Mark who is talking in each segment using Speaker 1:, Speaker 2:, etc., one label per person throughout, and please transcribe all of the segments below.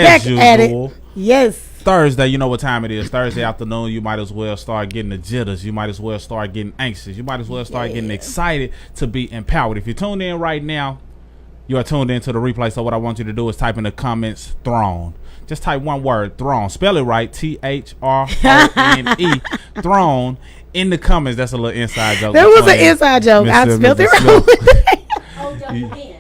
Speaker 1: back at it. Yes.
Speaker 2: Thursday, you know what time it is. Thursday afternoon, you might as well start getting the jitters. You might as well start getting anxious. You might as well start getting excited to be empowered. If you're tuned in right now, you are tuned into the replay. So what I want you to do is type in the comments, throne. Just type one word, throne. Spell it right, THRONE, throne, in the comments. That's a little inside joke.
Speaker 1: There was an inside joke. I spelled it right.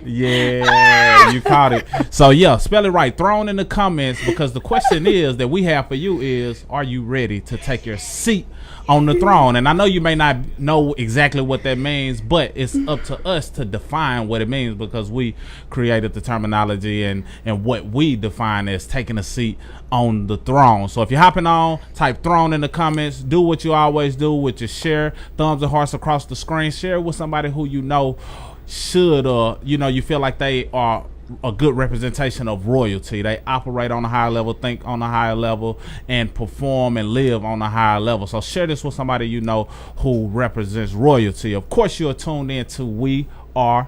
Speaker 2: Yeah, you caught it. So yeah, spell it right. Thrown in the comments, because the question is that we have for you is, are you ready to take your seat on the throne? And I know you may not know exactly what that means, but it's up to us to define what it means, because we created the terminology and what we define as taking a seat on the throne. So if you're hopping on, type throne in the comments. Do what you always do with your share, thumbs and hearts across the screen. Share it with somebody who you know should, you feel like they are a good representation of royalty. They operate on a higher level, think on a higher level, and perform and live on a higher level. So share this with somebody you know who represents royalty. Of course, you're tuned in to We Are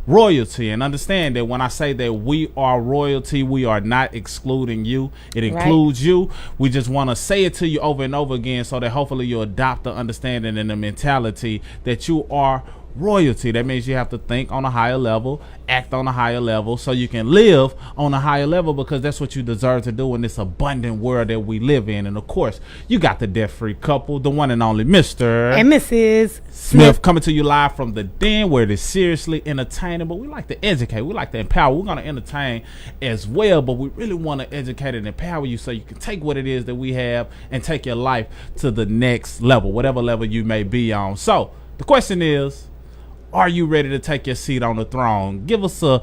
Speaker 2: Royalty, and understand that when I say that we are royalty, we are not excluding you. It includes you. We just want to say it to you over and over again so that hopefully you adopt the understanding and the mentality that you are royalty. That means you have to think on a higher level, act on a higher level, so you can live on a higher level, because that's what you deserve to do in this abundant world that we live in. And of course, you got the debt-free couple, the one and only Mr.
Speaker 1: and Mrs.
Speaker 2: Smith, coming to you live from the den, where it is seriously entertaining, but we like to educate, we like to empower. We're going to entertain as well, but we really want to educate and empower you so you can take what it is that we have and take your life to the next level, whatever level you may be on. So the question is, are you ready to take your seat on the throne? Give us a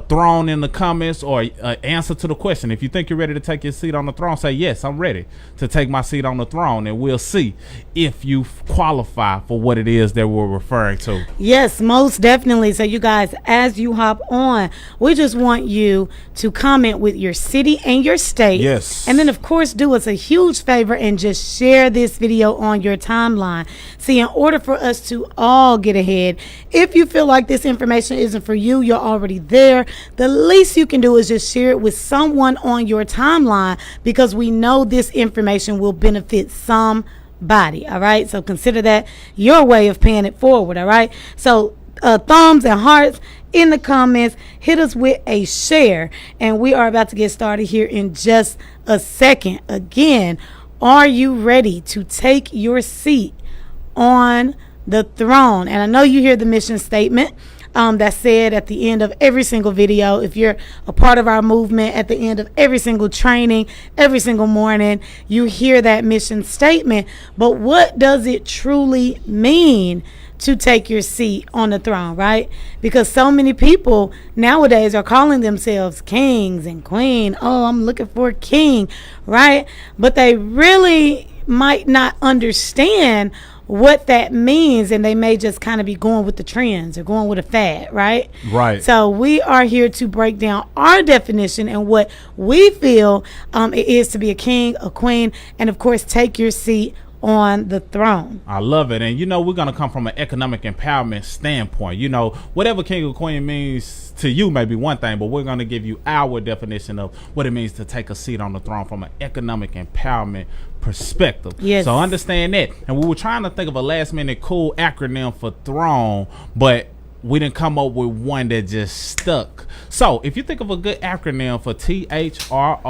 Speaker 2: throne in the comments, or an answer to the question. If you think you're ready to take your seat on the throne, say, yes, I'm ready to take my seat on the throne, and we'll see if you qualify for what it is that we're referring to.
Speaker 1: Yes, most definitely. So you guys, as you hop on, we just want you to comment with your city and your state.
Speaker 2: Yes.
Speaker 1: And then, of course, do us a huge favor and just share this video on your timeline. See, in order for us to all get ahead, if you feel like this information isn't for you, you're already there, the least you can do is just share it with someone on your timeline, because we know this information will benefit somebody. All right, so consider that your way of paying it forward. All right, so thumbs and hearts in the comments, hit us with a share, and we are about to get started here in just a second. Again, are you ready to take your seat on the throne? And I know you hear the mission statement that's said at the end of every single video. If you're a part of our movement, at the end of every single training, every single morning, you hear that mission statement. But what does it truly mean to take your seat on the throne, right? Because so many people nowadays are calling themselves kings and queen. Oh, I'm looking for a king, right? But they really might not understand what that means, and they may just kind of be going with the trends or going with a fad, right?
Speaker 2: Right.
Speaker 1: So we are here to break down our definition and what we feel it is to be a king, a queen, and of course take your seat on the throne.
Speaker 2: I love it. And we're going to come from an economic empowerment standpoint. Whatever king or queen means to you may be one thing, but we're going to give you our definition of what it means to take a seat on the throne from an economic empowerment perspective.
Speaker 1: Yes.
Speaker 2: So understand that. And we were trying to think of a last minute cool acronym for throne, but we didn't come up with one that just stuck. So if you think of a good acronym for THRONE,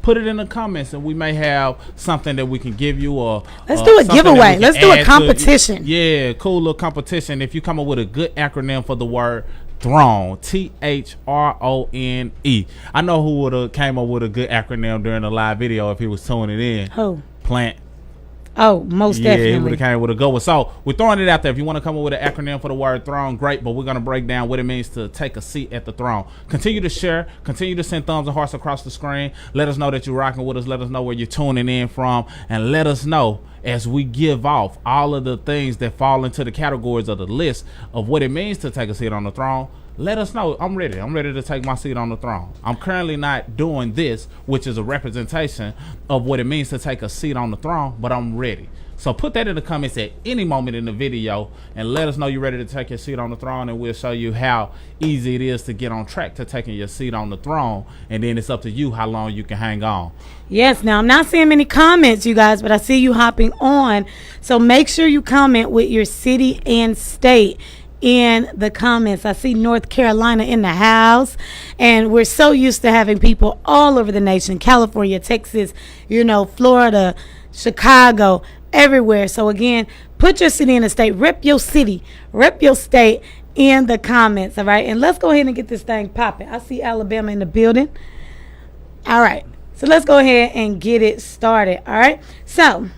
Speaker 2: put it in the comments, and we may have something that we can give you.
Speaker 1: Let's do a giveaway. Let's do a competition.
Speaker 2: Yeah, cool little competition. If you come up with a good acronym for the word throne, THRONE. I know who would have came up with a good acronym during the live video if he was tuning in.
Speaker 1: Who?
Speaker 2: Plant.
Speaker 1: Oh, most definitely.
Speaker 2: Yeah, he would have came with a go with. So we're throwing it out there. If you want to come up with an acronym for the word throne, great. But we're going to break down what it means to take a seat at the throne. Continue to share. Continue to send thumbs and hearts across the screen. Let us know that you're rocking with us. Let us know where you're tuning in from. And let us know as we give off all of the things that fall into the categories of the list of what it means to take a seat on the throne. Let us know. I'm ready. I'm ready to take my seat on the throne. I'm currently not doing this, which is a representation of what it means to take a seat on the throne, but I'm ready. So put that in the comments at any moment in the video and let us know you're ready to take your seat on the throne, and we'll show you how easy it is to get on track to taking your seat on the throne. And then it's up to you how long you can hang on.
Speaker 1: Yes, now I'm not seeing many comments, you guys, but I see you hopping on. So make sure you comment with your city and state in the comments. I see North Carolina in the house, and we're so used to having people all over the nation, California, Texas, Florida, Chicago, everywhere. So again, put your city in the state, rep your city, rep your state in the comments. All right, and let's go ahead and get this thing popping. I see Alabama in the building. All right, so let's go ahead and get it started. All right, so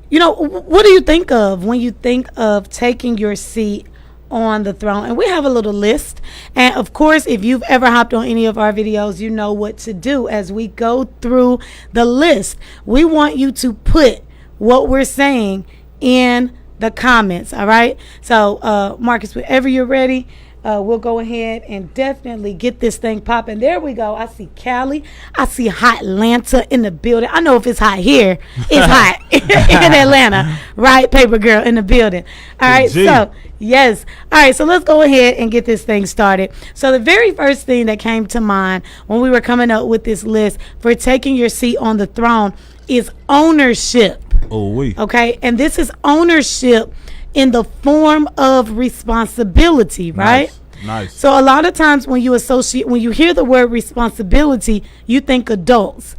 Speaker 1: what do you think of when you think of taking your seat on the throne? And we have a little list, and of course, if you've ever hopped on any of our videos, you know what to do. As we go through the list, we want you to put what we're saying in the comments. All right, so Marcus, whenever you're ready, we'll go ahead and definitely get this thing popping. There we go. I see Cali. I see Hot Atlanta in the building. I know if it's hot here, it's hot in Atlanta, right? Paper Girl in the building. All right, so yes. All right, so let's go ahead and get this thing started. So the very first thing that came to mind when we were coming up with this list for taking your seat on the throne is ownership. Okay, and this is ownership in the form of responsibility, right?
Speaker 2: Nice.
Speaker 1: So a lot of times when you hear the word responsibility, you think adults.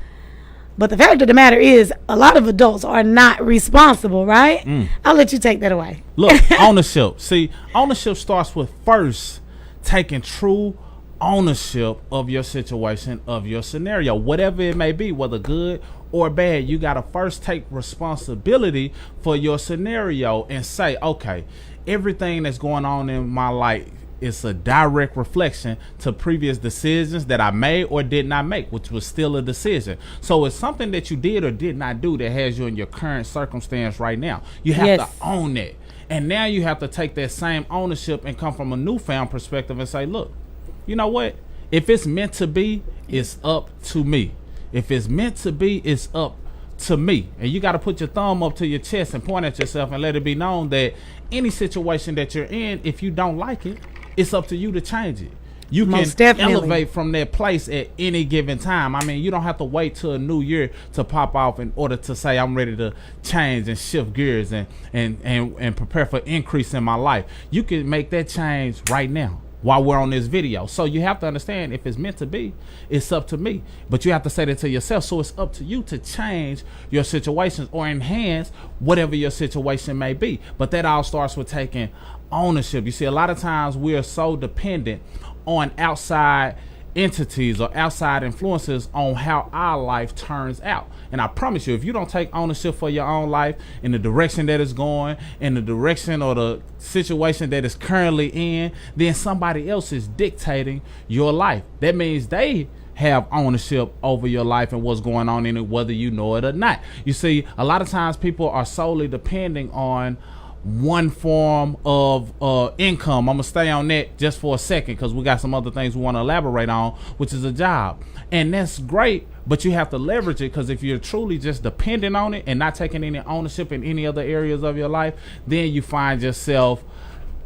Speaker 1: But the fact of the matter is, a lot of adults are not responsible, right? I'll let you take that away.
Speaker 2: Look, ownership. See, ownership starts with first taking true ownership of your situation, of your scenario, whatever it may be, whether good or bad. You got to first take responsibility for your scenario and say, okay, everything that's going on in my life is a direct reflection to previous decisions that I made or did not make, which was still a decision. So it's something that you did or did not do that has you in your current circumstance right now. You have to own it. And now you have to take that same ownership and come from a newfound perspective and say, look, you know what? If it's meant to be, it's up to me. If it's meant to be, it's up to me. And you got to put your thumb up to your chest and point at yourself and let it be known that any situation that you're in, if you don't like it, it's up to you to change it. You
Speaker 1: Most
Speaker 2: can
Speaker 1: definitely
Speaker 2: elevate from that place at any given time. I mean, you don't have to wait till a new year to pop off in order to say I'm ready to change and shift gears and prepare for increase in my life. You can make that change right now while we're on this video. So you have to understand, if it's meant to be, it's up to me. But you have to say that to yourself. So it's up to you to change your situations or enhance whatever your situation may be. But that all starts with taking ownership. You see, a lot of times we are so dependent on outside entities or outside influences on how our life turns out. And I promise you, if you don't take ownership for your own life in the direction that it's going, in the direction or the situation that it's currently in, then somebody else is dictating your life. That means they have ownership over your life and what's going on in it, whether you know it or not. You see, a lot of times people are solely depending on one form of income. I'm gonna stay on that just for a second because we got some other things we want to elaborate on, which is a job. And that's great, but you have to leverage it, because if you're truly just dependent on it and not taking any ownership in any other areas of your life, then you find yourself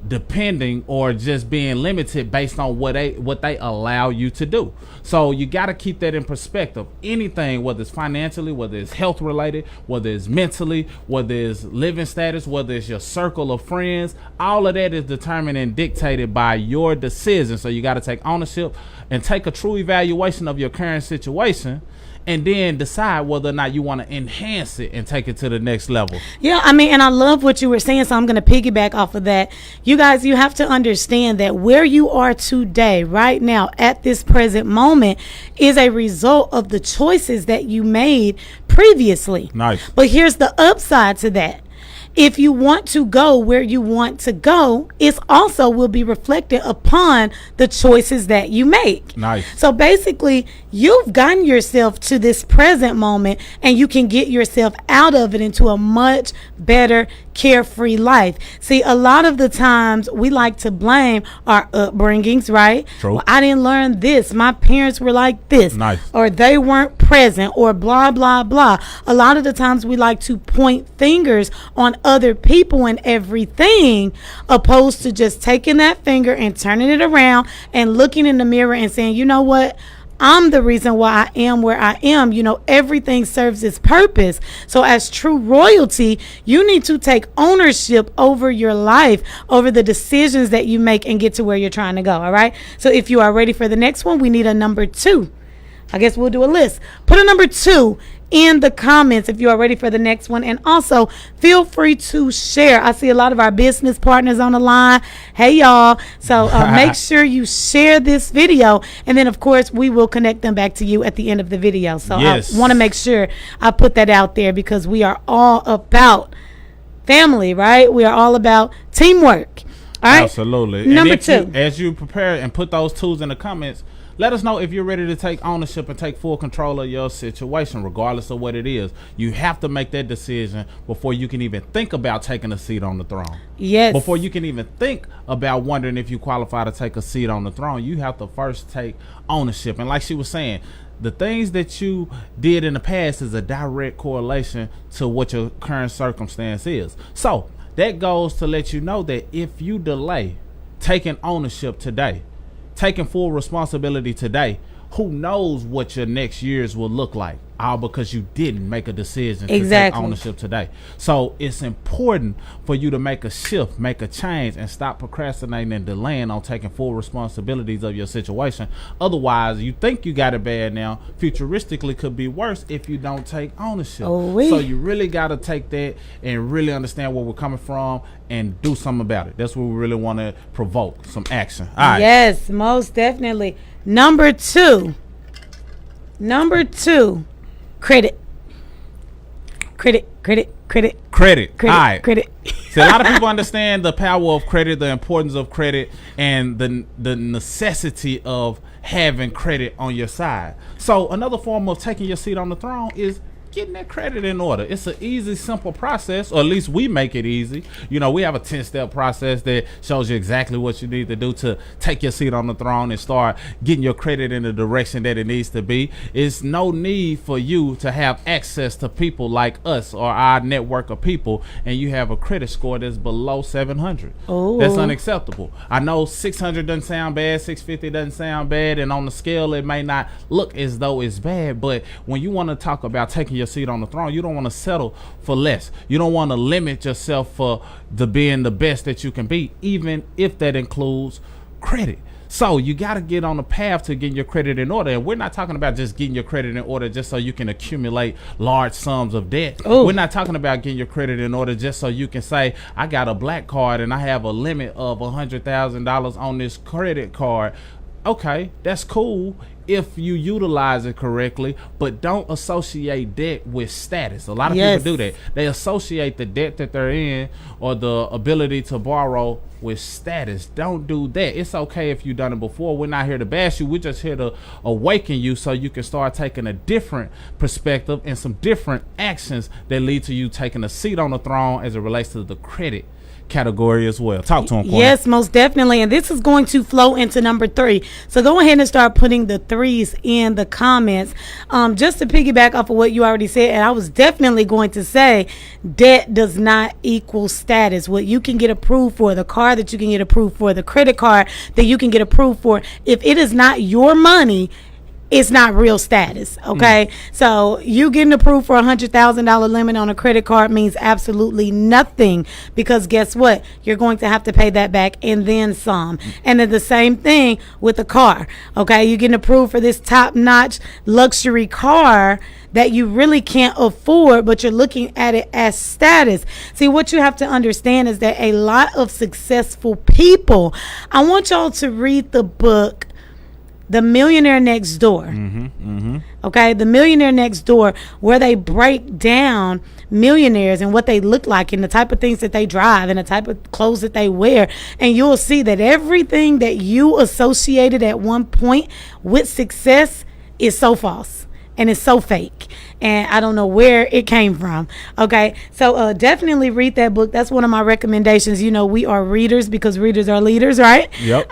Speaker 2: depending or just being limited based on what they allow you to do. So you got to keep that in perspective. Anything, whether it's financially, whether it's health related, whether it's mentally, whether it's living status, whether it's your circle of friends, all of that is determined and dictated by your decision. So you got to take ownership and take a true evaluation of your current situation, and then decide whether or not you want to enhance it and take it to the next level.
Speaker 1: Yeah, I mean, and I love what you were saying, so I'm going to piggyback off of that. You guys, you have to understand that where you are today, right now, at this present moment, is a result of the choices that you made previously.
Speaker 2: Nice.
Speaker 1: But here's the upside to that. If you want to go where you want to go, it also will be reflected upon the choices that you make.
Speaker 2: Nice.
Speaker 1: So basically, you've gotten yourself to this present moment, and you can get yourself out of it into a much better carefree life. See, a lot of the times we like to blame our upbringings, right?
Speaker 2: True.
Speaker 1: Well, I didn't learn this. My parents were like this.
Speaker 2: Nice.
Speaker 1: Or they weren't present, or blah, blah, blah. A lot of the times we like to point fingers on other people and everything, opposed to just taking that finger and turning it around and looking in the mirror and saying, you know what? I'm the reason why I am where I am. You know, everything serves its purpose. So as true royalty, you need to take ownership over your life, over the decisions that you make, and get to where you're trying to go. All right. So if you are ready for the next one, we need a number 2. I guess we'll do a list. Put a number 2 in the comments if you are ready for the next one. And also feel free to share. I see a lot of our business partners on the line. Hey, y'all. So make sure you share this video. And then, of course, we will connect them back to you at the end of the video. So
Speaker 2: yes.
Speaker 1: I want to make sure I put that out there, because we are all about family, right? We are all about teamwork. All right.
Speaker 2: Absolutely.
Speaker 1: Number
Speaker 2: and
Speaker 1: 2.
Speaker 2: As you prepare and put those 2s in the comments, let us know if you're ready to take ownership and take full control of your situation, regardless of what it is. You have to make that decision before you can even think about taking a seat on the throne.
Speaker 1: Yes.
Speaker 2: Before you can even think about wondering if you qualify to take a seat on the throne, you have to first take ownership. And like she was saying, the things that you did in the past is a direct correlation to what your current circumstance is. So that goes to let you know that if you delay taking ownership today, taking full responsibility today, who knows what your next years will look like, all because you didn't make a decision to take ownership today. So it's important for you to make a shift, make a change, and stop procrastinating and delaying on taking full responsibilities of your situation. Otherwise, you think you got it bad now, futuristically could be worse if you don't take ownership. So you really got to take that and really understand where we're coming from and do something about it. That's what we really want to provoke, some action. All right.
Speaker 1: Yes, most definitely. Number 2, credit.
Speaker 2: All right.
Speaker 1: Credit.
Speaker 2: See, a lot of people understand the power of credit, the importance of credit, and the necessity of having credit on your side. So another form of taking your seat on the throne is getting that credit in order. It's an easy, simple process, or at least we make it easy. You know, we have a 10-step process that shows you exactly what you need to do to take your seat on the throne and start getting your credit in the direction that it needs to be. It's no need for you to have access to people like us or our network of people, and you have a credit score that's below 700.
Speaker 1: Ooh.
Speaker 2: That's unacceptable. I know 600 doesn't sound bad, 650 doesn't sound bad, and on the scale it may not look as though it's bad, but when you want to talk about taking your seat on the throne, you don't want to settle for less. You don't want to limit yourself for being the best that you can be, even if that includes credit. So you got to get on the path to getting your credit in order. And we're not talking about just getting your credit in order just so you can accumulate large sums of debt.
Speaker 1: Ooh.
Speaker 2: We're not talking about getting your credit in order just so you can say, I got a black card and I have a limit of $100,000 on this credit card. Okay, that's cool if you utilize it correctly, but don't associate debt with status. A lot of people do that. They associate the debt that they're in or the ability to borrow with status. Don't do that. It's okay if you've done it before. We're not here to bash you. We're just here to awaken you so you can start taking a different perspective and some different actions that lead to you taking a seat on the throne as it relates to the credit category as well. Talk to him, Queen.
Speaker 1: Yes, most definitely. And this is going to flow into number 3. So go ahead and start putting the 3s in the comments. Just to piggyback off of what you already said, and I was definitely going to say, debt does not equal status. What you can get approved for, the car that you can get approved for, the credit card that you can get approved for, if it is not your money, it's not real status. Okay. So you getting approved for $100,000 limit on a credit card means absolutely nothing, because guess what? You're going to have to pay that back and then some. And then the same thing with a car. Okay. You're getting approved for this top notch luxury car that you really can't afford, but you're looking at it as status. See, what you have to understand is that a lot of successful people, I want y'all to read the book The Millionaire Next Door. Okay, The Millionaire Next Door, where they break down millionaires and what they look like and the type of things that they drive and the type of clothes that they wear. And you'll see that everything that you associated at one point with success is so false. and it's so fake, and I don't know where it came from. Okay, so definitely read that book. That's one of my recommendations. You know, we are readers because readers are leaders, right?
Speaker 2: Yep.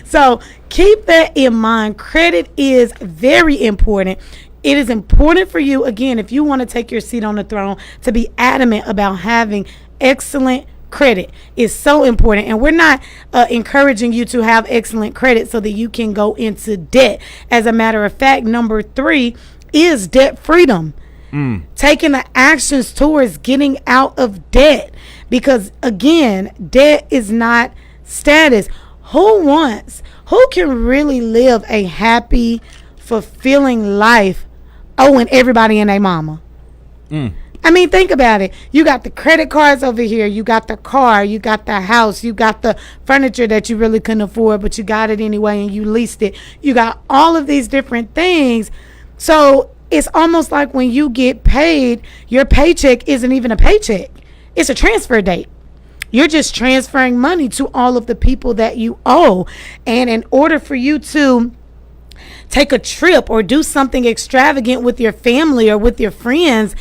Speaker 1: So keep that in mind. Credit is very important. It is important for you, again, if you want to take your seat on the throne, to be adamant about having excellent credit. Is so important. And we're not encouraging you to have excellent credit so that you can go into debt. As a matter of fact, number 3 is debt freedom. Taking the actions towards getting out of debt. Because again, debt is not status. Who can really live a happy, fulfilling life owing everybody and their mama? I mean, think about it. You got the credit cards over here. You got the car. You got the house. You got the furniture that you really couldn't afford, but you got it anyway and you leased it. You got all of these different things. So it's almost like when you get paid, your paycheck isn't even a paycheck. It's a transfer date. You're just transferring money to all of the people that you owe. And in order for you to take a trip or do something extravagant with your family or with your friends,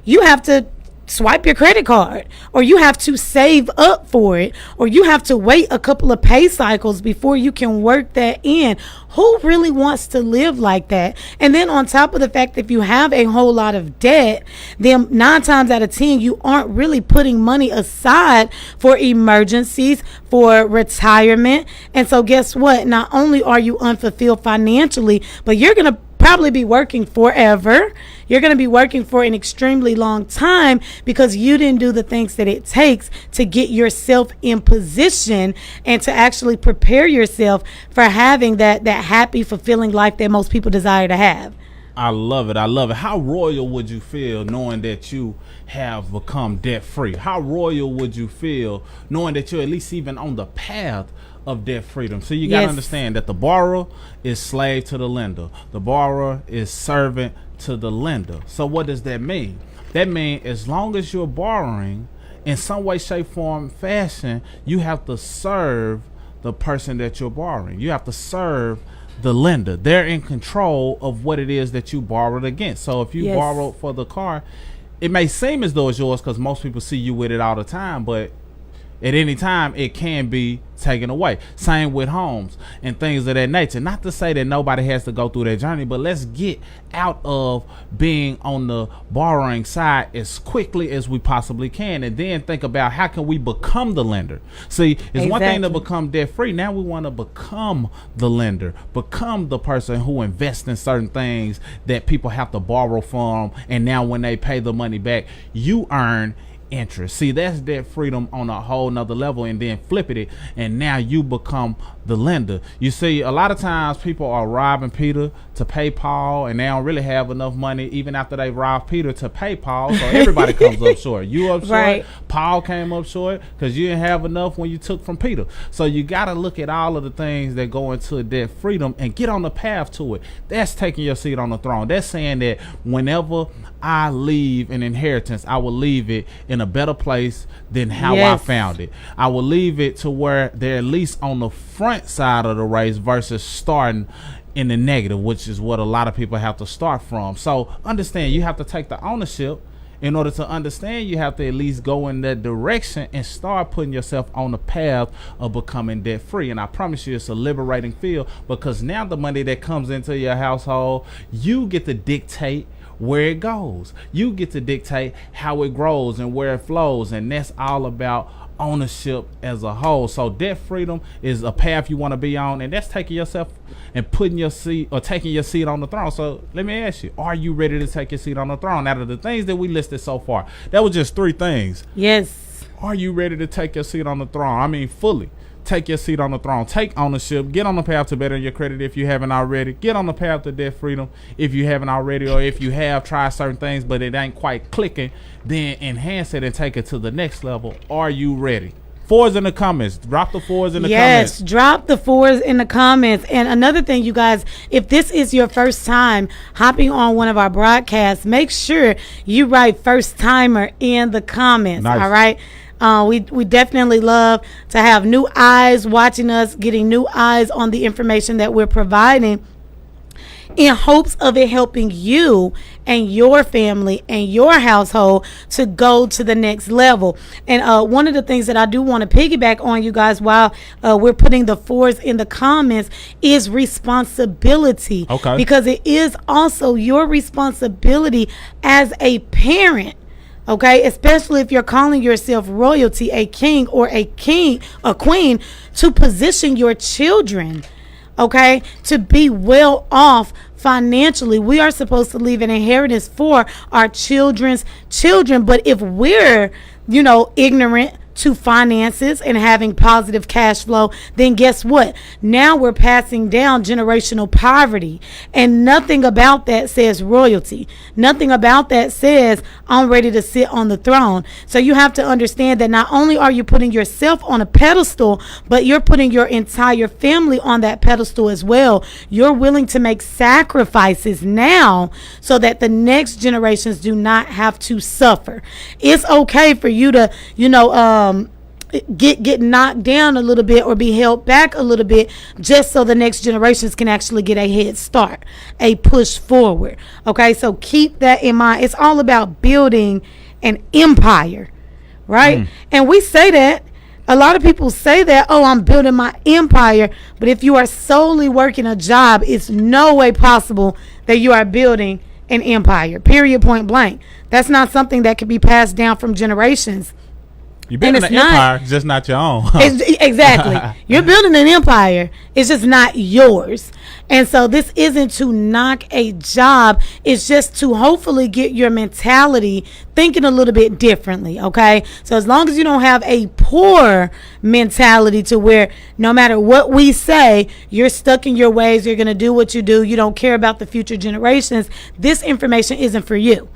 Speaker 1: you have to swipe your credit card, or you have to save up for it, or you have to wait a couple of pay cycles before you can work that in. Who really wants to live like that? And then on top of the fact, if you have a whole lot of debt, then 9 times out of 10, you aren't really putting money aside for emergencies, for retirement. And so guess what? Not only are you unfulfilled financially, but you're going to probably be working forever. You're going to be working for an extremely long time because you didn't do the things that it takes to get yourself in position and to actually prepare yourself for having that happy, fulfilling life that most people desire to have.
Speaker 2: I love it. I love it. How royal would you feel knowing that you have become debt free? How royal would you feel knowing that you're at least even on the path of debt freedom? So you got to understand that the borrower is slave to the lender. The borrower is servant to the lender. So what does that mean? That means as long as you're borrowing in some way, shape, form, fashion, you have to serve the person that you're borrowing. You have to serve the lender. They're in control of what it is that you borrowed against. So if you borrowed for the car, it may seem as though it's yours because most people see you with it all the time, but at any time it can be taken away. Same with homes and things of that nature. Not to say that nobody has to go through that journey, but let's get out of being on the borrowing side as quickly as we possibly can, and then think about how can we become the lender. See, it's one thing to become debt free. Now we want to become the lender, become the person who invests in certain things that people have to borrow from, and now when they pay the money back, you earn interest. See, that's debt freedom on a whole nother level, and then flip it, and now you become the lender. You see, a lot of times people are robbing Peter to pay Paul, and they don't really have enough money even after they robbed Peter to pay Paul. So everybody comes up short. You up short. Right. Paul came up short because you didn't have enough when you took from Peter. So you got to look at all of the things that go into debt freedom and get on the path to it. That's taking your seat on the throne. That's saying that whenever I leave an inheritance, I will leave it in a better place than how I found it. I will leave it to where they're at least on the front side of the race versus starting in the negative, which is what a lot of people have to start from. So understand, you have to take the ownership. In order to understand, you have to at least go in that direction and start putting yourself on the path of becoming debt free. And I promise you, it's a liberating feel, because now the money that comes into your household, you get to dictate where it goes. You get to dictate how it grows and where it flows, and that's all about ownership as a whole. So debt freedom is a path you want to be on, and that's taking yourself and putting your seat, or taking your seat on the throne. So let me ask you, are you ready to take your seat on the throne? Out of the things that we listed so far, that was just 3 things.
Speaker 1: Yes.
Speaker 2: Are you ready to take your seat on the throne? I mean, fully take your seat on the throne. Take ownership. Get on the path to bettering your credit if you haven't already. Get on the path to debt freedom if you haven't already, or if you have tried certain things but it ain't quite clicking, then enhance it and take it to the next level. Are you ready? 4s in the comments. Drop the 4s in the comments.
Speaker 1: Yes, drop the 4s in the comments. And another thing, you guys, if this is your first time hopping on one of our broadcasts, make sure you write first timer in the comments. Nice. All right. We definitely love to have new eyes watching us, getting new eyes on the information that we're providing. in hopes of it helping you and your family and your household to go to the next level. And one of the things that I do want to piggyback on, you guys, while we're putting the fours in the comments, is responsibility.
Speaker 2: Okay.
Speaker 1: Because it is also your responsibility as a parent. Okay, especially if you're calling yourself royalty, a king or a queen, to position your children, okay, to be well off financially. We are supposed to leave an inheritance for our children's children. But if we're, ignorant to finances and having positive cash flow, then guess what? Now we're passing down generational poverty. And nothing about that says royalty. Nothing about that says I'm ready to sit on the throne. So you have to understand that not only are you putting yourself on a pedestal, but you're putting your entire family on that pedestal as well. You're willing to make sacrifices now so that the next generations do not have to suffer. It's okay for you to, get knocked down a little bit or be held back a little bit, just so the next generations can actually get a head start, a push forward. Okay, so keep that in mind. It's all about building an empire, right? And we say that. A lot of people say that, oh, I'm building my empire. But if you are solely working a job, it's no way possible that you are building an empire, period, point blank. That's not something that can be passed down from generations.
Speaker 2: You're building an empire, just not your own.
Speaker 1: Exactly. You're building an empire. It's just not yours. And so this isn't to knock a job. It's just to hopefully get your mentality thinking a little bit differently, okay? So as long as you don't have a poor mentality to where no matter what we say, you're stuck in your ways, you're going to do what you do, you don't care about the future generations, this information isn't for you.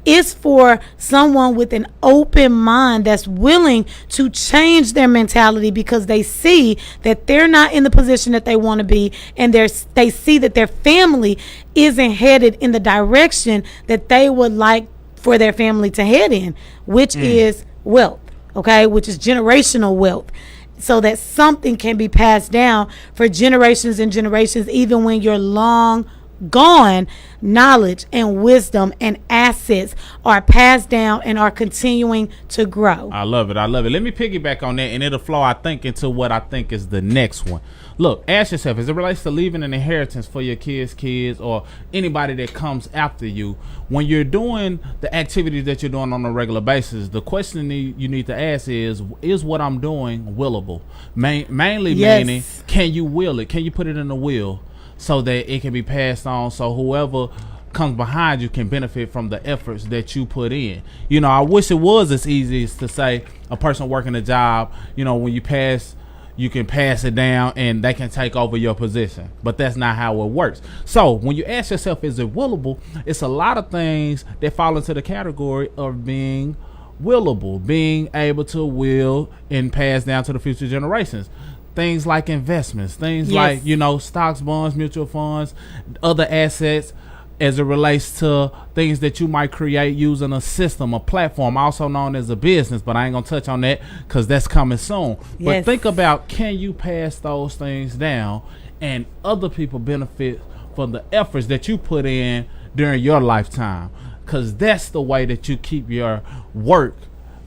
Speaker 1: It's for someone with an open mind that's willing to change their mentality because they see that they're not in the position that they want to be, and they see that their family isn't headed in the direction that they would like for their family to head in, which is wealth, okay, which is generational wealth, so that something can be passed down for generations and generations, even when you're long gone. Knowledge and wisdom and assets are passed down and are continuing to grow.
Speaker 2: I love it. Let me piggyback on that, and it'll flow, I think, into what I think is the next one. Look, ask yourself, as it relates to leaving an inheritance for your kids, or anybody that comes after you, when you're doing the activities that you're doing on a regular basis, the question you need to ask is what I'm doing willable? Mainly meaning, can you will it? Can you put it in the will so that it can be passed on, so whoever comes behind you can benefit from the efforts that you put in? I wish it was as easy as to say a person working a job, when you pass, you can pass it down and they can take over your position. But that's not how it works. So when you ask yourself, is it willable? It's a lot of things that fall into the category of being willable, being able to will and pass down to the future generations. Things like investments, things like, stocks, bonds, mutual funds, other assets, as it relates to things that you might create using a system, a platform, also known as a business. But I ain't going to touch on that because that's coming soon. But think about, can you pass those things down and other people benefit from the efforts that you put in during your lifetime? Because that's the way that you keep your work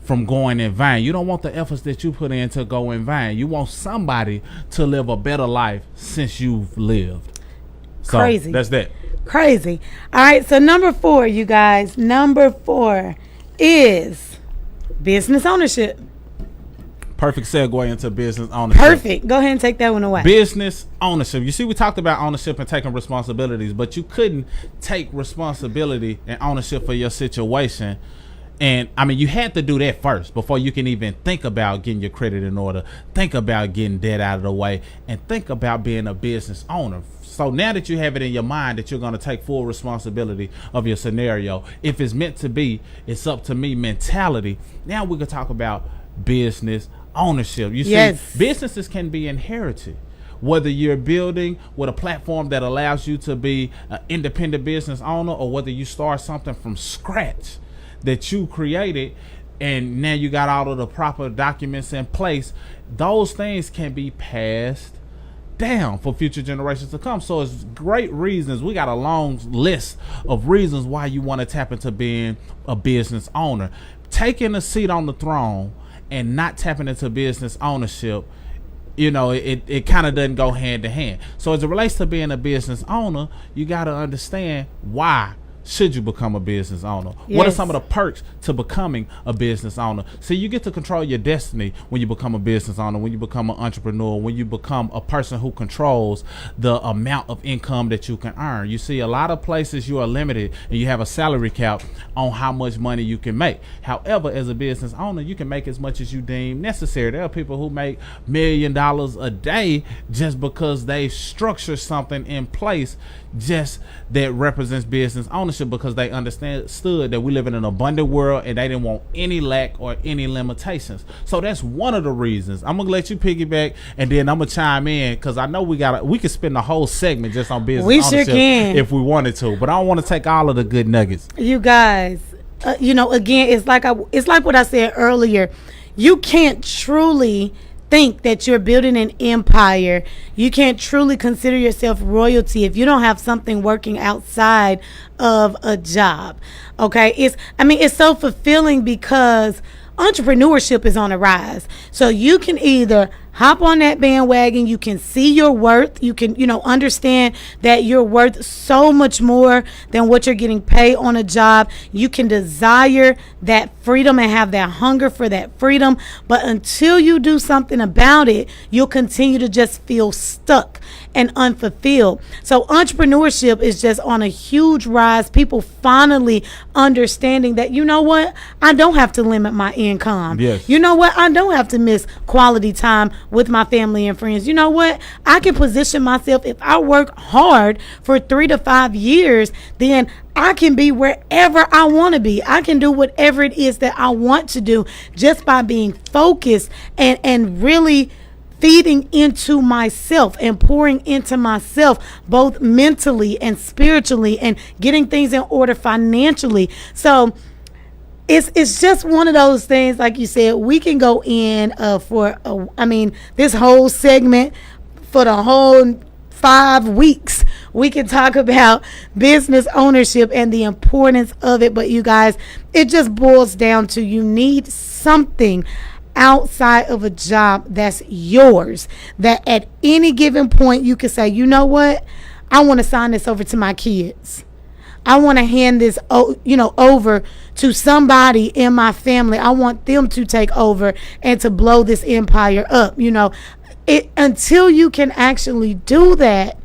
Speaker 2: from going in vain. You don't want the efforts that you put in to go in vain. You want somebody to live a better life since you've lived. So
Speaker 1: crazy.
Speaker 2: That's that.
Speaker 1: Crazy. All right, so number 4, you guys. Number 4 is business ownership.
Speaker 2: Perfect segue into business ownership.
Speaker 1: Perfect. Go ahead and take that one away.
Speaker 2: Business ownership. You see, we talked about ownership and taking responsibilities, but you couldn't take responsibility and ownership for your situation. And I mean, you had to do that first before you can even think about getting your credit in order, think about getting debt out of the way, and think about being a business owner. So now that you have it in your mind that you're going to take full responsibility of your scenario, if it's meant to be, it's up to me mentality. Now we can talk about business ownership. You see, businesses can be inherited. Whether you're building with a platform that allows you to be an independent business owner, or whether you start something from scratch that you created and now you got all of the proper documents in place, those things can be passed down for future generations to come. So it's great reasons. We got a long list of reasons why you want to tap into being a business owner. Taking a seat on the throne and not tapping into business ownership, it kind of doesn't go hand to hand. So as it relates to being a business owner, you got to understand why should you become a business owner? Yes. What are some of the perks to becoming a business owner? See, you get to control your destiny when you become a business owner, when you become an entrepreneur, when you become a person who controls the amount of income that you can earn. You see, a lot of places you are limited and you have a salary cap on how much money you can make. However, as a business owner, you can make as much as you deem necessary. There are people who make $1 million a day just because they structure something in place just that represents business ownership, because they understood that we live in an abundant world and they didn't want any lack or any limitations. So that's one of the reasons. I'm gonna let you piggyback and then I'm gonna chime in, because I know we could spend the whole segment just on business ownership,
Speaker 1: sure can,
Speaker 2: if we wanted to, but I don't want to take all of the good nuggets.
Speaker 1: You guys, again, it's like what I said earlier. You can't truly think that you're building an empire. You can't truly consider yourself royalty if you don't have something working outside of a job. Okay, it's so fulfilling because entrepreneurship is on the rise. So you can either hop on that bandwagon, you can see your worth, you can, understand that you're worth so much more than what you're getting paid on a job. You can desire that freedom and have that hunger for that freedom. But until you do something about it, you'll continue to just feel stuck and unfulfilled. So entrepreneurship is just on a huge rise. People finally understanding that, I don't have to limit my income.
Speaker 2: Yes.
Speaker 1: I don't have to miss quality time with my family and friends. I can position myself. If I work hard for 3 to 5 years, then I can be wherever I want to be. I can do whatever it is that I want to do just by being focused and really feeding into myself and pouring into myself, both mentally and spiritually, and getting things in order financially. So it's just one of those things, like you said, we can go in this whole segment for the whole 5 weeks. We can talk about business ownership and the importance of it. But you guys, it just boils down to you need something outside of a job that's yours, that at any given point you can say, I want to sign this over to my kids. I want to hand this, over to somebody in my family. I want them to take over and to blow this empire up. Until you can actually do that,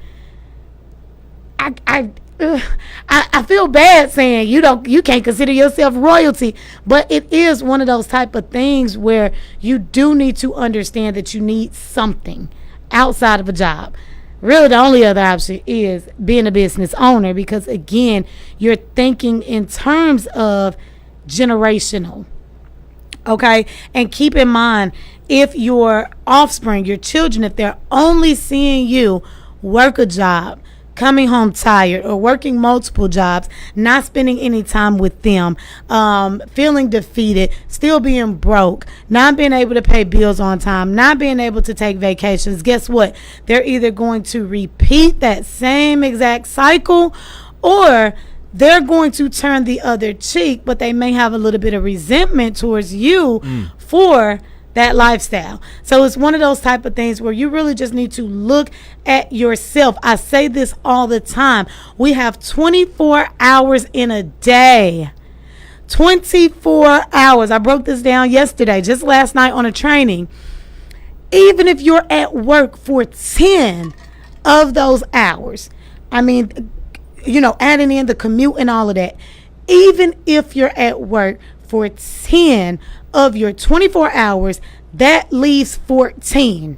Speaker 1: I feel bad saying you can't consider yourself royalty, but it is one of those type of things where you do need to understand that you need something outside of a job. Really, the only other option is being a business owner, because again, you're thinking in terms of generational. Okay, and keep in mind, if your offspring, your children, if they're only seeing you work a job, coming home tired, or working multiple jobs, not spending any time with them, feeling defeated, still being broke, not being able to pay bills on time, not being able to take vacations, guess what? They're either going to repeat that same exact cycle, or they're going to turn the other cheek, but they may have a little bit of resentment towards you for that lifestyle. So it's one of those type of things where you really just need to look at yourself. I say this all the time. We have 24 hours in a day. 24 hours. I broke this down yesterday, just last night on a training. Even if you're at work for 10 of those hours, adding in the commute and all of that, even if you're at work for 10 of your 24 hours, that leaves 14.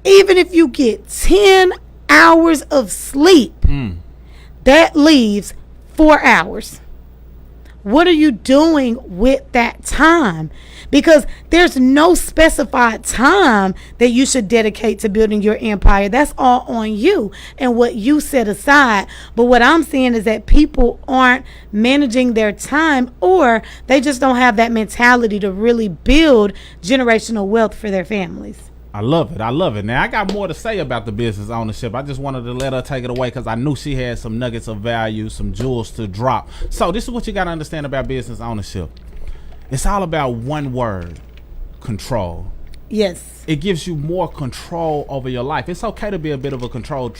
Speaker 1: Even if you get 10 hours of sleep, that leaves 4 hours. What are you doing with that time? Because there's no specified time that you should dedicate to building your empire. That's all on you and what you set aside. But what I'm seeing is that people aren't managing their time, or they just don't have that mentality to really build generational wealth for their families.
Speaker 2: I love it. I love it. Now, I got more to say about the business ownership. I just wanted to let her take it away because I knew she had some nuggets of value, some jewels to drop. So this is what you got to understand about business ownership. It's all about one word: control.
Speaker 1: Yes.
Speaker 2: It gives you more control over your life. It's okay to be a bit of a control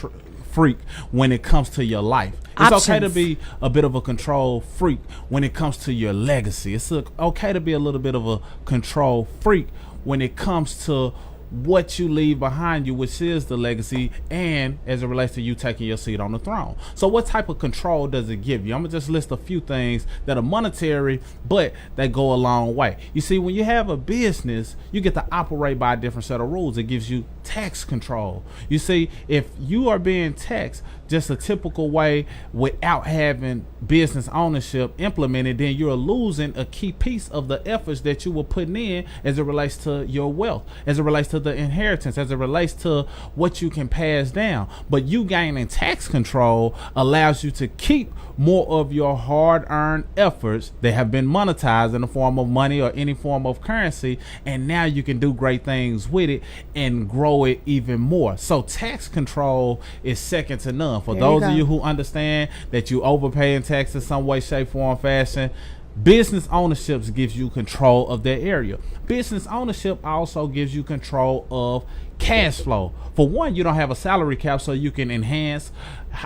Speaker 2: freak when it comes to your life. It's okay to be a bit of a control freak when it comes to your legacy. It's okay to be a little bit of a control freak when it comes to what you leave behind you, which is the legacy, and as it relates to you taking your seat on the throne. So what type of control does it give you? I'm gonna just list a few things that are monetary, but they go a long way. You see, when you have a business, you get to operate by a different set of rules. It gives you tax control. You see, if you are being taxed just a typical way without having business ownership implemented, then you're losing a key piece of the efforts that you were putting in as it relates to your wealth, as it relates to the inheritance, as it relates to what you can pass down. But you gaining tax control allows you to keep more of your hard-earned efforts that have been monetized in the form of money or any form of currency, and now you can do great things with it and grow it even more. So tax control is second to none. For those of you who understand that you overpay in taxes some way, shape, form, fashion, business ownership gives you control of that area. Business ownership also gives you control of cash flow. For one, you don't have a salary cap, so you can enhance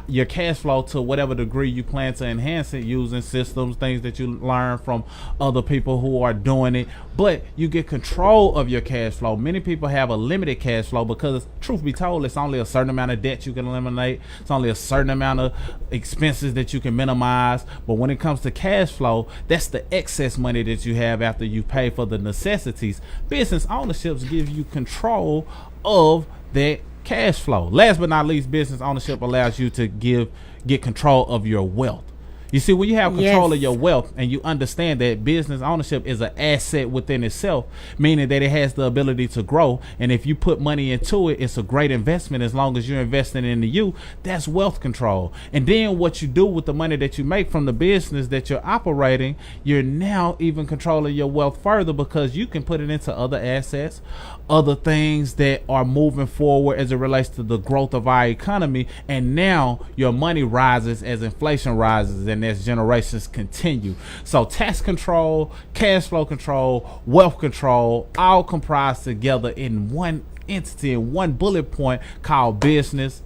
Speaker 2: your cash flow to whatever degree you plan to enhance it using systems, things that you learn from other people who are doing it. But you get control of your cash flow. Many people have a limited cash flow because, truth be told, it's only a certain amount of debt you can eliminate. It's only a certain amount of expenses that you can minimize. But when it comes to cash flow, that's the excess money that you have after you pay for the necessities. Business ownership gives you control of that cash flow. Last but not least, business ownership allows you to get control of your wealth. You see, when you have control of your wealth and you understand that business ownership is an asset within itself, meaning that it has the ability to grow, and if you put money into it, it's a great investment as long as you're investing into you. That's wealth control. And then what you do with the money that you make from the business that you're operating, you're now even controlling your wealth further because you can put it into other assets, other things that are moving forward as it relates to the growth of our economy. And now your money rises as inflation rises and as generations continue. So tax control, cash flow control, wealth control, all comprised together in one entity, in one bullet point called business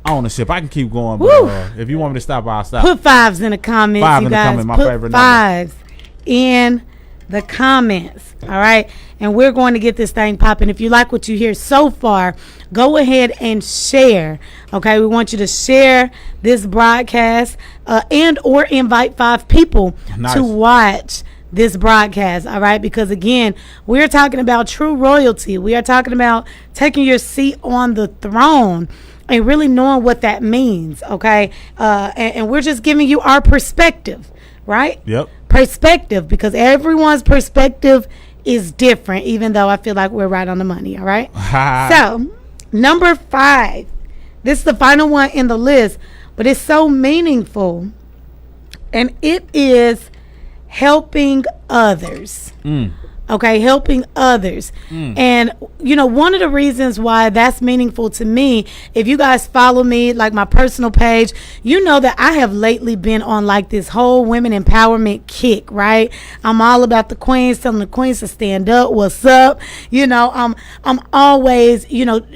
Speaker 2: ownership. I can keep going, but if you want me to stop, I'll stop.
Speaker 1: Put fives in the comments.
Speaker 2: Five
Speaker 1: you
Speaker 2: in the
Speaker 1: guys.
Speaker 2: comments, my
Speaker 1: Put
Speaker 2: favorite
Speaker 1: fives in the comments. All right, and we're going to get this thing popping. If you like what you hear so far, go ahead and share. Okay, we want you to share this broadcast and or invite 5 people to watch this broadcast. All right, because again, we're talking about true royalty. We are talking about taking your seat on the throne and really knowing what that means. Okay, and we're just giving you our perspective, right?
Speaker 2: Yep.
Speaker 1: Perspective, because everyone's perspective is different, even though I feel like we're right on the money. All right. So number 5, this is the final one in the list, but it's so meaningful, and it is helping others. Okay, helping others. And you know, one of the reasons why that's meaningful to me, if you guys follow me, like my personal page, you know that I have lately been on like this whole women empowerment kick, right? I'm all about the queens, telling the queens to stand up. What's up? You know, I'm always, you know,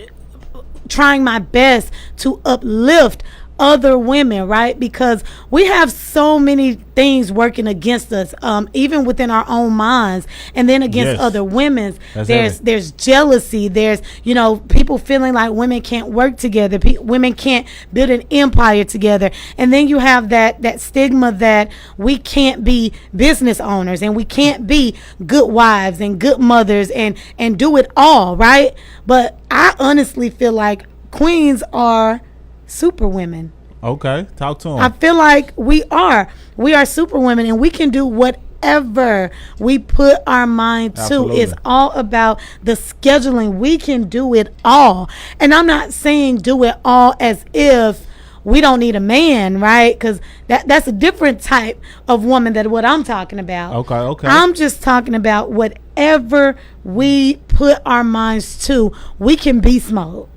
Speaker 1: trying my best to uplift other women, right? Because we have so many things working against us, even within our own minds, and then against other women's. There's jealousy. There's, you know, people feeling like women can't work together. Women can't build an empire together. And then you have that stigma that we can't be business owners and we can't be good wives and good mothers and do it all, right? But I honestly feel like queens are super women.
Speaker 2: Okay, talk to them.
Speaker 1: I feel like we are super women, and we can do whatever we put our mind to. It's all about the scheduling. We can do it all, and I'm not saying do it all as if we don't need a man, right? Because that's a different type of woman than what I'm talking about.
Speaker 2: Okay.
Speaker 1: I'm just talking about whatever we put our minds to, we can beast mode.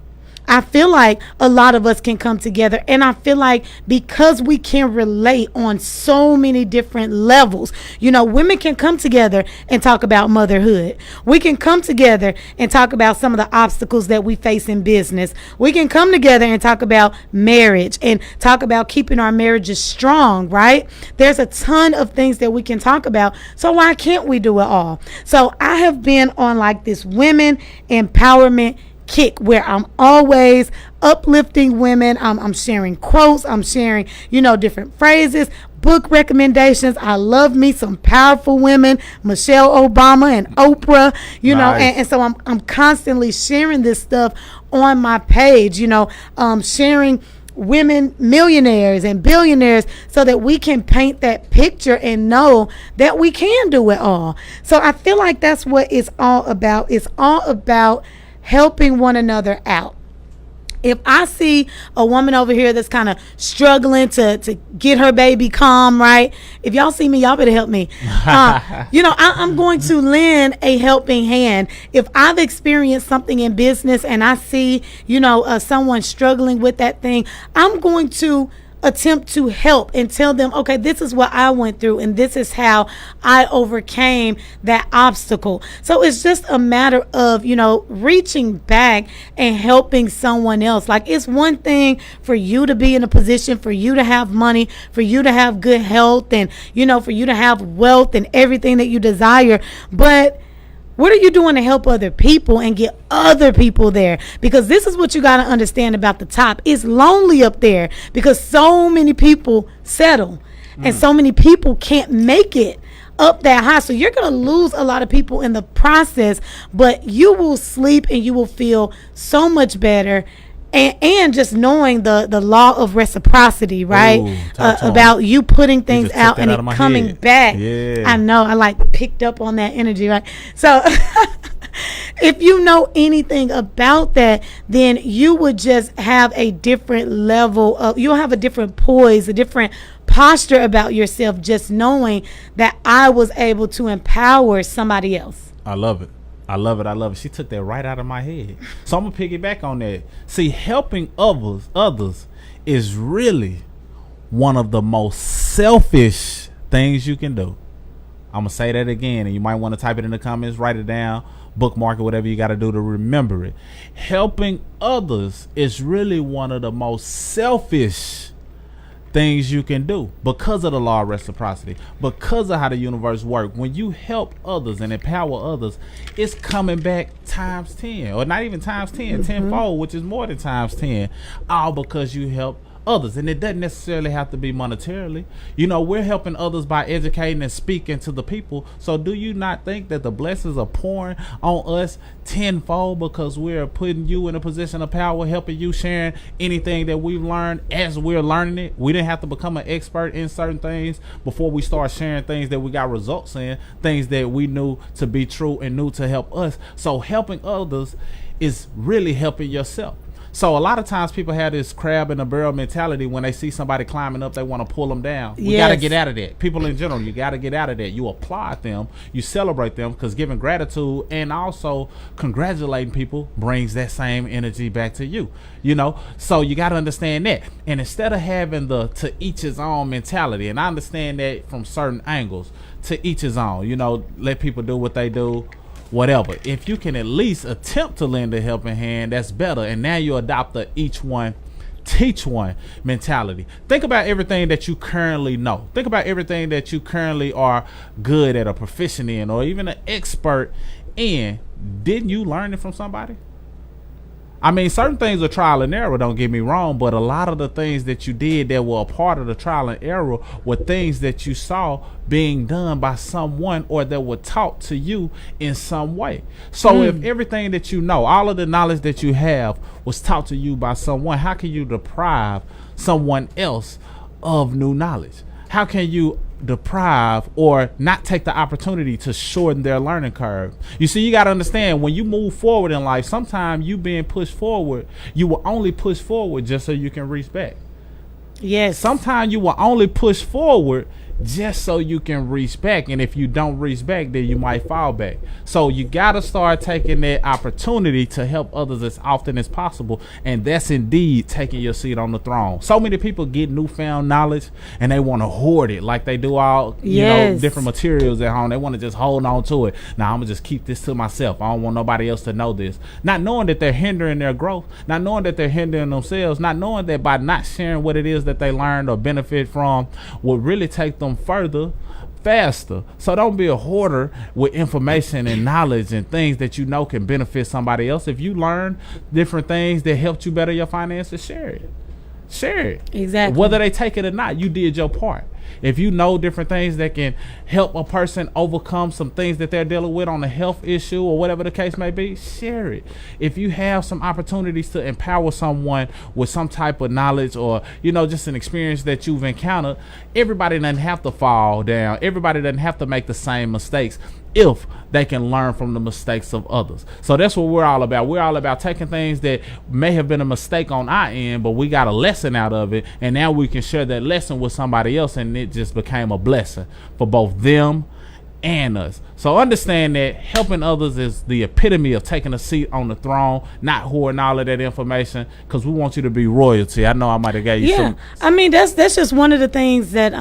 Speaker 1: I feel like a lot of us can come together, and I feel like because we can relate on so many different levels, women can come together and talk about motherhood. We can come together and talk about some of the obstacles that we face in business. We can come together and talk about marriage and talk about keeping our marriages strong, right? There's a ton of things that we can talk about. So why can't we do it all? So I have been on like this women empowerment kick where I'm always uplifting women. I'm sharing quotes. I'm sharing, different phrases, book recommendations. I love me some powerful women, Michelle Obama and Oprah,
Speaker 2: Nice.
Speaker 1: and so I'm constantly sharing this stuff on my page, sharing women millionaires and billionaires so that we can paint that picture and know that we can do it all. So I feel like that's what it's all about. It's all about helping one another out. If I see a woman over here that's kind of struggling to get her baby calm, right? If y'all see me, y'all better help me. I'm going to lend a helping hand. If I've experienced something in business and I see, someone struggling with that thing, I'm going to attempt to help and tell them, okay, this is what I went through and this is how I overcame that obstacle. So it's just a matter of, reaching back and helping someone else. Like, it's one thing for you to be in a position, for you to have money, for you to have good health, and, for you to have wealth and everything that you desire. But what are you doing to help other people and get other people there? Because this is what you got to understand about the top. It's lonely up there because so many people settle and so many people can't make it up that high. So you're going to lose a lot of people in the process, but you will sleep and you will feel so much better. And just knowing the law of reciprocity, right?
Speaker 2: Ooh,
Speaker 1: about you putting things
Speaker 2: just took
Speaker 1: out
Speaker 2: that
Speaker 1: and
Speaker 2: out
Speaker 1: it
Speaker 2: of my
Speaker 1: coming
Speaker 2: head.
Speaker 1: back.
Speaker 2: Yeah.
Speaker 1: I know. I picked up on that energy, right? So if you know anything about that, then you would just have a different level of, you'll have a different poise, a different posture about yourself, just knowing that I was able to empower somebody else.
Speaker 2: I love it. I love it. She took that right out of my head. So I'm gonna piggyback on that. See, helping others is really one of the most selfish things you can do. I'm gonna say that again, and you might want to type it in the comments, write it down, bookmark it, whatever you got to do to remember it. Helping others is really one of the most selfish things you can do because of the law of reciprocity, because of how the universe works. When you help others and empower others, it's coming back times 10, or not even times 10, tenfold, which is more than times 10, all because you help others. And it doesn't necessarily have to be monetarily. We're helping others by educating and speaking to the people. So do you not think that the blessings are pouring on us tenfold because we're putting you in a position of power, helping you, sharing anything that we've learned as we're learning it? We didn't have to become an expert in certain things before we start sharing things that we got results in, things that we knew to be true and knew to help us. So helping others is really helping yourself. So a lot of times people have this crab in a barrel mentality. When they see somebody climbing up, they want to pull them down. We got to get out of that. People in general, you got to get out of that. You applaud them, you celebrate them, because giving gratitude and also congratulating people brings that same energy back to you. So you got to understand that. And instead of having the to each his own mentality, and I understand that from certain angles, to each his own, let people do what they do, whatever. If you can at least attempt to lend a helping hand, that's better. And now you adopt the each one teach one mentality. Think about everything that you currently know. Think about everything that you currently are good at, or proficient in, or even an expert in. Didn't you learn it from somebody? I mean, certain things are trial and error, don't get me wrong, but a lot of the things that you did that were a part of the trial and error were things that you saw being done by someone, or that were taught to you in some way. So if everything that you know, all of the knowledge that you have was taught to you by someone, how can you deprive someone else of new knowledge? How can you deprive or not take the opportunity to shorten their learning curve? You see, you got to understand, when you move forward in life, sometimes you being pushed forward, you will only push forward just so you can reach back.
Speaker 1: Yes.
Speaker 2: Sometimes you will only push forward just so you can reach back. And if you don't reach back, then you might fall back. So you got to start taking that opportunity to help others as often as possible. And that's indeed taking your seat on the throne. So many people get newfound knowledge and they want to hoard it like they do all, you know, different materials at home. They want to just hold on to it. Now, I'm going to just keep this to myself. I don't want nobody else to know this. Not knowing that they're hindering their growth, not knowing that they're hindering themselves, not knowing that by not sharing what it is that they learned or benefit from will really take them further faster. So don't be a hoarder with information and knowledge and things that you know can benefit somebody else. If you learn different things that helped you better your finances, share it. Share it.
Speaker 1: Exactly.
Speaker 2: Whether they take it or not, you did your part. If you know different things that can help a person overcome some things that they're dealing with on a health issue or whatever the case may be, share it. If you have some opportunities to empower someone with some type of knowledge or, you know, just an experience that you've encountered, everybody doesn't have to fall down. Everybody doesn't have to make the same mistakes if they can learn from the mistakes of others. So that's what we're all about. We're all about taking things that may have been a mistake on our end, but we got a lesson out of it, and now we can share that lesson with somebody else, and it just became a blessing for both them and us. So understand that helping others is the epitome of taking a seat on the throne, not hoarding all of that information, because we want you to be royalty. I know I might have gave you some.
Speaker 1: I mean, that's just one of the things that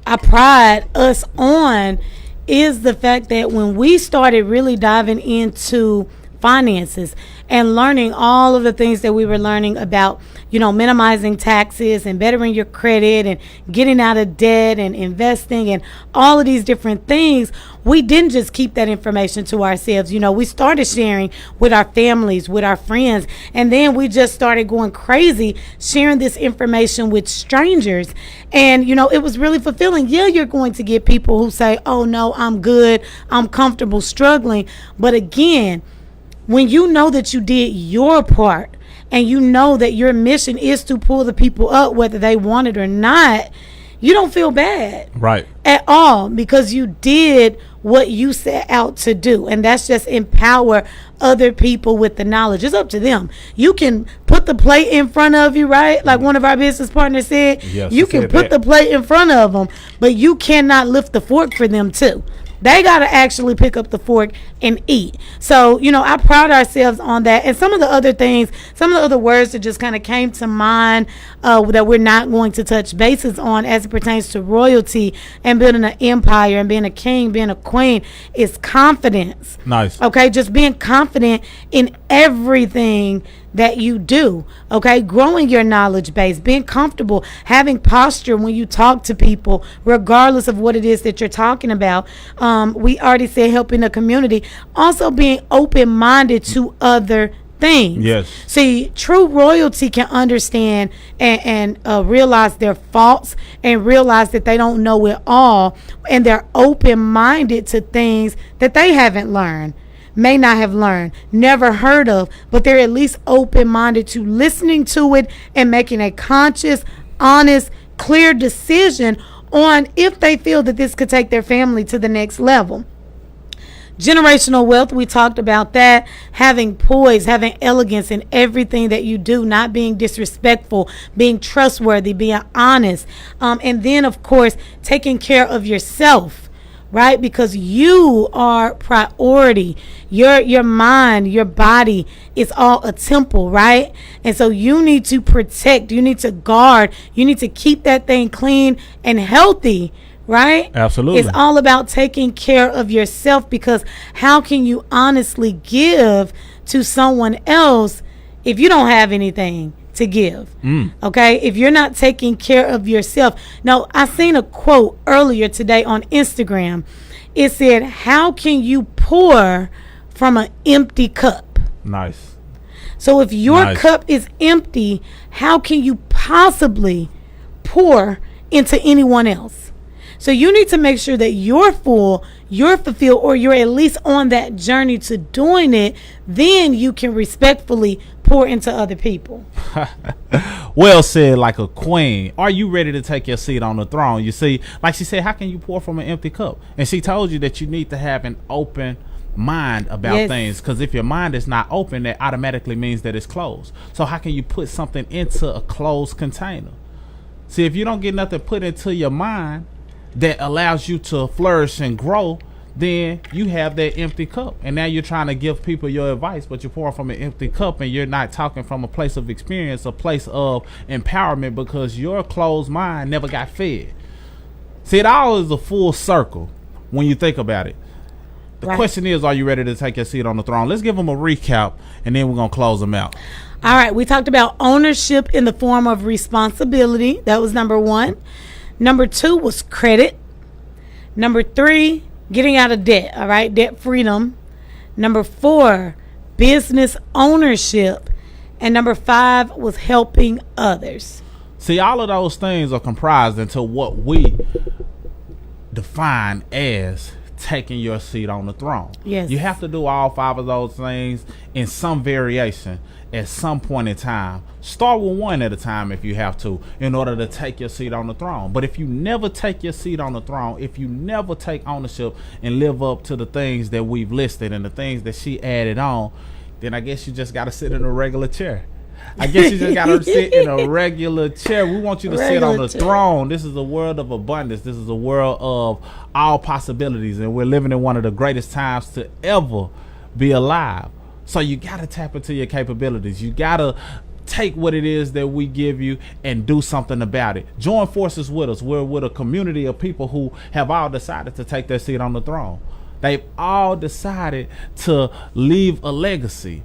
Speaker 1: I pride us on, is the fact that when we started really diving into finances and learning all of the things that we were learning about, you know, minimizing taxes and bettering your credit and getting out of debt and investing and all of these different things, we didn't just keep that information to ourselves. You know, we started sharing with our families, with our friends, and then we just started going crazy sharing this information with strangers. And, you know, it was really fulfilling. Yeah, you're going to get people who say, oh no, I'm good, I'm comfortable struggling. But again, when you know that you did your part and you know that your mission is to pull the people up, whether they want it or not, you don't feel bad.
Speaker 2: Right.
Speaker 1: At all, because you did what you set out to do. And that's just empower other people with the knowledge. It's up to them. You can put the plate in front of you, right? Like one of our business partners said,
Speaker 2: yes,
Speaker 1: you can put the plate in front of them, but you cannot lift the fork for them too. They got to actually pick up the fork and eat. So, you know, I pride ourselves on that. And some of the other things, some of the other words that just kind of came to mind that we're not going to touch bases on as it pertains to royalty and building an empire and being a king, being a queen, is confidence.
Speaker 2: Nice.
Speaker 1: Okay, just being confident in everything that you do. Okay, growing your knowledge base, being comfortable, having posture when you talk to people, regardless of what it is that you're talking about. We already said helping the community. Also being open-minded to other things.
Speaker 2: Yes.
Speaker 1: See, true royalty can understand and realize their faults and realize that they don't know it all, and they're open-minded to things that they haven't learned, may not have learned, never heard of, but they're at least open-minded to listening to it and making a conscious, honest, clear decision on if they feel that this could take their family to the next level. Generational wealth, we talked about that. Having poise, having elegance in everything that you do, not being disrespectful, being trustworthy, being honest. And then, of course, taking care of yourself, right? Because you are priority. Your mind, your body is all a temple, right? And so you need to protect, you need to guard, you need to keep that thing clean and healthy, right?
Speaker 2: Absolutely.
Speaker 1: It's all about taking care of yourself, because how can you honestly give to someone else if you don't have anything to give? Okay, if you're not taking care of yourself. Now, I seen a quote earlier today on Instagram. It said, how can you pour from an empty cup?
Speaker 2: Nice.
Speaker 1: So if your cup is empty, how can you possibly pour into anyone else? So you need to make sure that you're full, you're fulfilled, or you're at least on that journey to doing it. Then you can respectfully pour into other people.
Speaker 2: Well said, like a queen. Are you ready to take your seat on the throne? You see, like she said, how can you pour from an empty cup? And she told you that you need to have an open mind about things, because if your mind is not open, that automatically means that it's closed. So how can you put something into a closed container? See, if you don't get nothing put into your mind that allows you to flourish and grow, then you have that empty cup. And now you're trying to give people your advice, but you're pouring from an empty cup, and you're not talking from a place of experience, a place of empowerment, because your closed mind never got fed. See, it all is a full circle when you think about it. The question is, are you ready to take your seat on the throne? Let's give them a recap, and then we're going to close them out.
Speaker 1: All right. We talked about ownership in the form of responsibility. That was number 1. Number 2 was credit. Number 3, getting out of debt. All right. Debt freedom. Number 4, business ownership. And number 5 was helping others.
Speaker 2: See, all of those things are comprised into what we define as taking your seat on the throne.
Speaker 1: Yes.
Speaker 2: You have to do all 5 of those things in some variation at some point in time. Start with one at a time if you have to, in order to take your seat on the throne. But if you never take your seat on the throne, if you never take ownership and live up to the things that we've listed and the things that she added on, then I guess you just got to sit in a regular chair. I guess you just got to sit in a regular chair. We want you to sit on the throne. This is a world of abundance. This is a world of all possibilities. And we're living in one of the greatest times to ever be alive. So you got to tap into your capabilities. You got to take what it is that we give you and do something about it. Join forces with us. We're with a community of people who have all decided to take their seat on the throne. They've all decided to leave a legacy.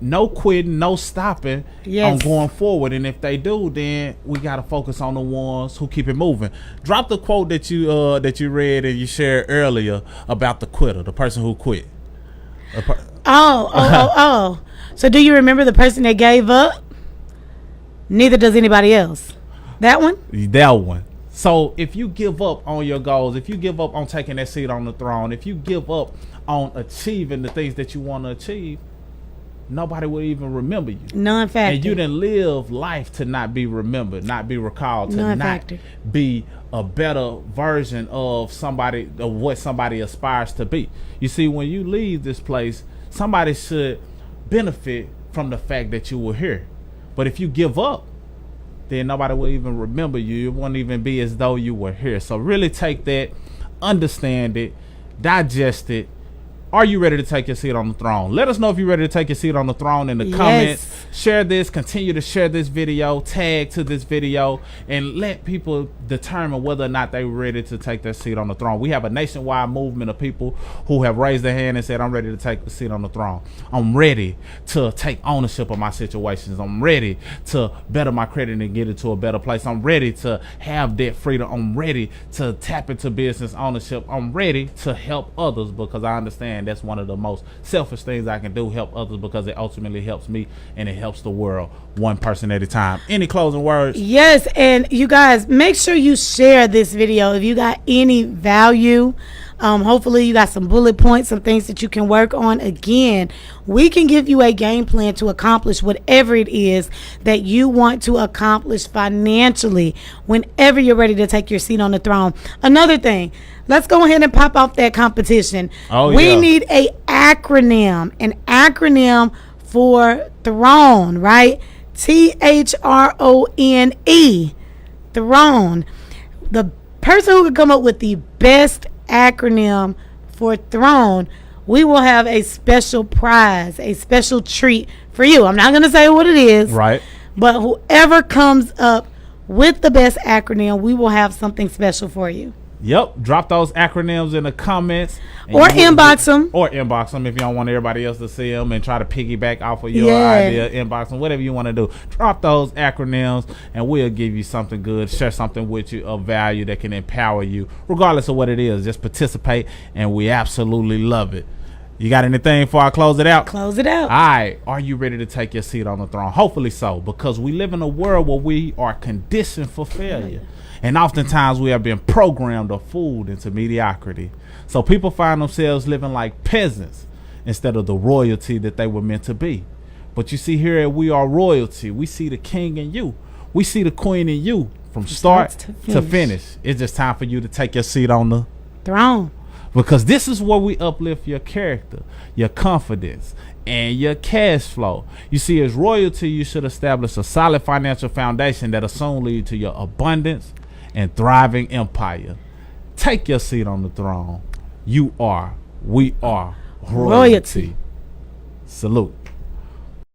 Speaker 2: No quitting, no stopping on going forward. And if they do, then we got to focus on the ones who keep it moving. Drop the quote that you read and you shared earlier about the quitter, the person who quit.
Speaker 1: So do you remember the person that gave up? Neither does anybody else. That one?
Speaker 2: That one. So if you give up on your goals, if you give up on taking that seat on the throne, if you give up on achieving the things that you want to achieve, nobody will even remember you.
Speaker 1: Non-factor.
Speaker 2: And you didn't live life to not be remembered, not be recalled, to not be a better version of somebody, of what somebody aspires to be. You see, when you leave this place, somebody should benefit from the fact that you were here. But if you give up, then nobody will even remember you. It won't even be as though you were here. So really take that, understand it, digest it. Are you ready to take your seat on the throne? Let us know if you're ready to take your seat on the throne in the comments. Share this. Continue to share this video. Tag to this video. And let people determine whether or not they're ready to take their seat on the throne. We have a nationwide movement of people who have raised their hand and said, I'm ready to take the seat on the throne. I'm ready to take ownership of my situations. I'm ready to better my credit and get it to a better place. I'm ready to have debt freedom. I'm ready to tap into business ownership. I'm ready to help others, because I understand that's one of the most selfish things I can do, help others, because it ultimately helps me and it helps the world one person at a time. Any closing words?
Speaker 1: Yes, and you guys, make sure you share this video if you got any value. Hopefully you got some bullet points, some things that you can work on. Again, we can give you a game plan to accomplish whatever it is that you want to accomplish financially whenever you're ready to take your seat on the throne. Another thing, let's go ahead and pop off that competition. We need an acronym for throne, right? THRONE, throne. The person who can come up with the best acronym for throne, we will have a special prize, a special treat for you. I'm not going to say what it is,
Speaker 2: right?
Speaker 1: But whoever comes up with the best acronym, we will have something special for you.
Speaker 2: Yep. Drop those acronyms in the comments.
Speaker 1: Or inbox them.
Speaker 2: Or inbox them if you don't want everybody else to see them and try to piggyback off of your idea. Inbox them, whatever you want to do. Drop those acronyms and we'll give you something good. Share something with you of value that can empower you, regardless of what it is. Just participate, and we absolutely love it. You got anything before I close it out?
Speaker 1: Close it out.
Speaker 2: All right. Are you ready to take your seat on the throne? Hopefully so, because we live in a world where we are conditioned for failure. And oftentimes we have been programmed or fooled into mediocrity. So people find themselves living like peasants instead of the royalty that they were meant to be. But you see, here we are royalty. We see the king in you. We see the queen in you from start to finish. It's just time for you to take your seat on the
Speaker 1: throne.
Speaker 2: Because this is where we uplift your character, your confidence, and your cash flow. You see, as royalty, you should establish a solid financial foundation that'll soon lead to your abundance and thriving empire. Take your seat on the throne. We are royalty. Salute.